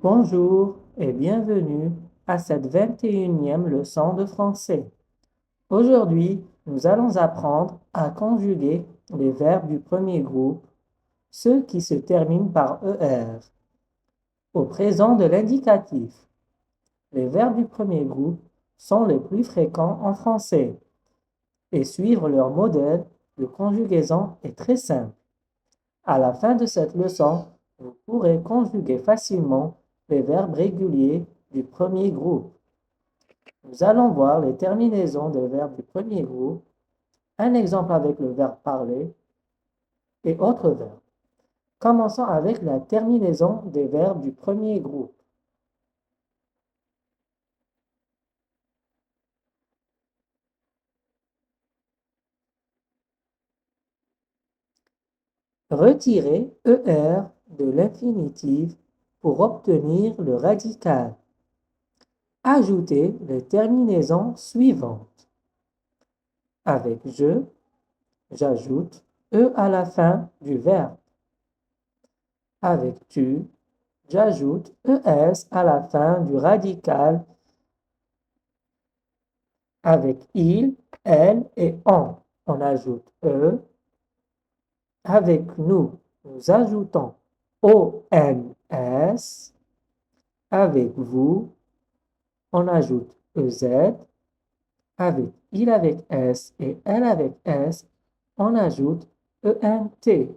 Bonjour et bienvenue à cette 21e leçon de français. Aujourd'hui, nous allons apprendre à conjuguer les verbes du premier groupe, ceux qui se terminent par ER, au présent de l'indicatif. Les verbes du premier groupe sont les plus fréquents en français et suivre leur modèle de conjugaison est très simple. À la fin de cette leçon, vous pourrez conjuguer facilement les verbes réguliers du premier groupe. Nous allons voir les terminaisons des verbes du premier groupe, un exemple avec le verbe parler et autres verbes. Commençons avec la terminaison des verbes du premier groupe. Retirez ER de l'infinitif pour obtenir le radical. Ajoutez les terminaisons suivantes. Avec je, j'ajoute E à la fin du verbe. Avec tu, j'ajoute ES à la fin du radical. Avec il, elle et on ajoute E. Avec nous, nous ajoutons ONS. Avec vous, on ajoute EZ. Avec il avec S et elle avec S, on ajoute ENT.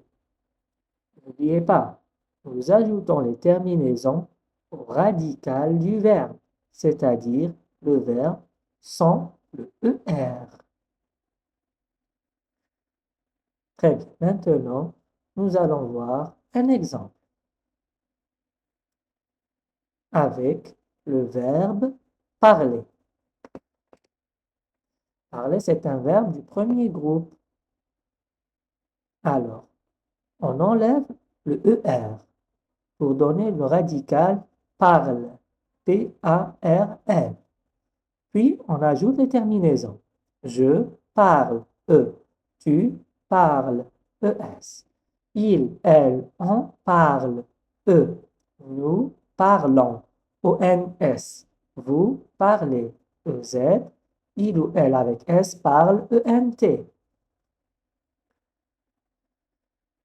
N'oubliez pas, nous ajoutons les terminaisons au radical du verbe, c'est-à-dire le verbe sans le ER. Très bien. Maintenant, nous allons voir un exemple avec le verbe parler. Parler, c'est un verbe du premier groupe. Alors, on enlève le ER pour donner le radical parle, P-A-R-L. Puis, on ajoute les terminaisons. Je parle, E. Tu parles, ES. Il, elle, on parle, E. Nous parlons, ONS. Vous parlez, EZ. Il ou elle avec S parle, ENT.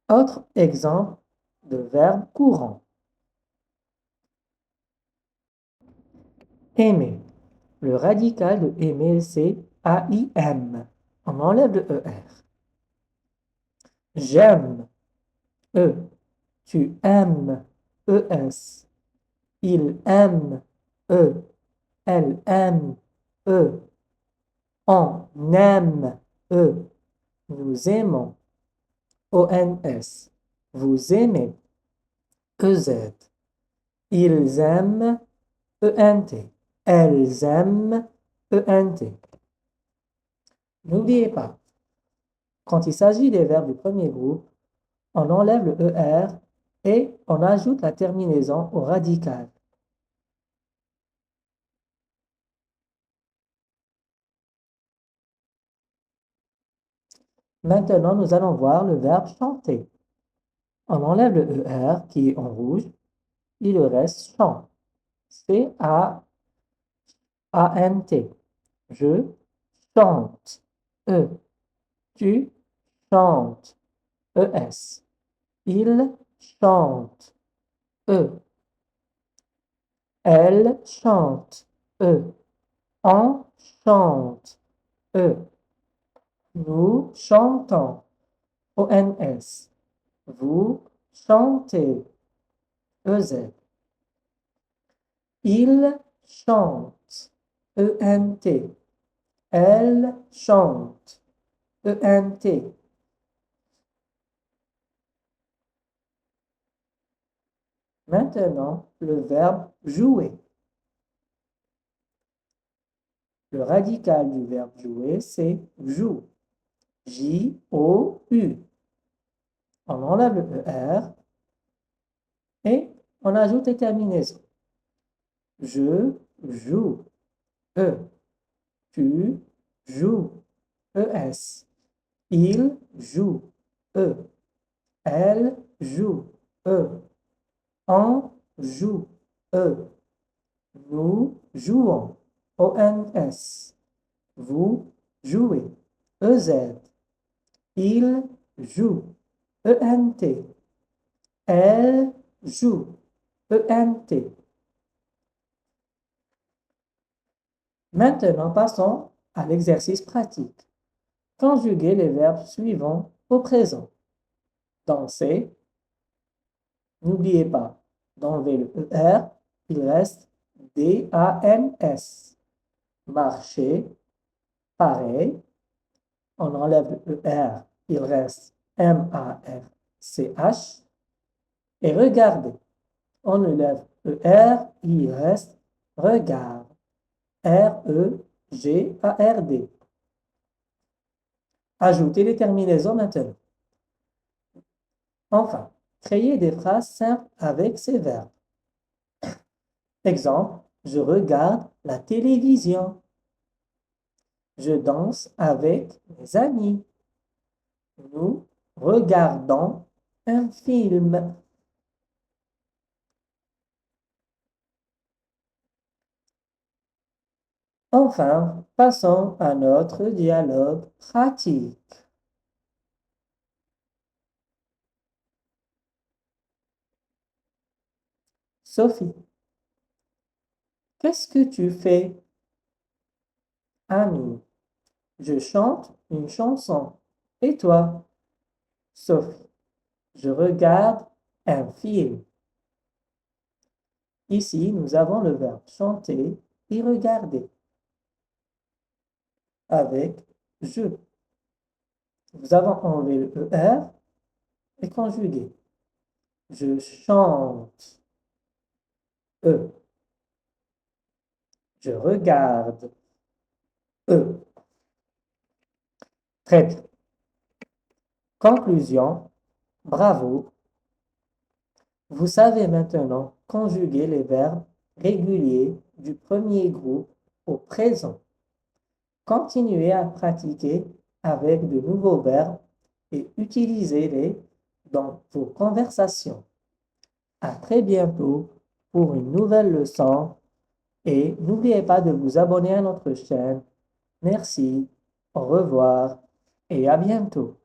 Autre exemple de verbe courant. Aimer. Le radical de aimer, c'est A-I-M. On enlève le ER. J'aime, E. Tu aimes, ES. Il aime, E. Elle aime, E. On aime, E. Nous aimons, ONS. Vous aimez, EZ. Ils aiment, ENT. Elles aiment, ENT. N'oubliez pas, quand il s'agit des verbes du premier groupe, on enlève le ER et on ajoute la terminaison au radical. Maintenant, nous allons voir le verbe chanter. On enlève le ER qui est en rouge, il reste chant. C-A-A-N-T. Je chante. E. Tu chantes. E-S. Il chante. E. Elle chante. E. On chante. E. Nous chantons. ONS. Vous chantez. EZ. Il chante. ENT. Elle chante. ENT. Maintenant, le verbe jouer. Le radical du verbe jouer, c'est joue. J-O-U. On enlève le ER et on ajoute les terminaisons. Je joue. E. Tu joues. ES. Il joue. E. Elle joue. E. On joue. E. Nous jouons. ONS. Vous jouez. EZ. Il joue. ENT. Elle joue. ENT. Maintenant, passons à l'exercice pratique. Conjuguez les verbes suivants au présent. Danser. N'oubliez pas d'enlever le ER. Il reste DANS. Marcher. Pareil. On enlève le ER. Il reste MARCH. Et regardez. On enlève ER. Il reste regard. REGARD. Ajoutez les terminaisons maintenant. Enfin, créez des phrases simples avec ces verbes. Exemple, je regarde la télévision. Je danse avec mes amis. Nous regardons un film. Enfin, passons à notre dialogue pratique. Sophie, qu'est-ce que tu fais? Ami, je chante une chanson. Et toi? Sophie, je regarde un film. Ici, nous avons le verbe chanter et regarder avec je. Nous avons enlevé le ER et conjugué. Je chante. E. Je regarde. E. Très bien. Conclusion. Bravo. Vous savez maintenant conjuguer les verbes réguliers du premier groupe au présent. Continuez à pratiquer avec de nouveaux verbes et utilisez-les dans vos conversations. À très bientôt pour une nouvelle leçon et n'oubliez pas de vous abonner à notre chaîne. Merci, au revoir et à bientôt.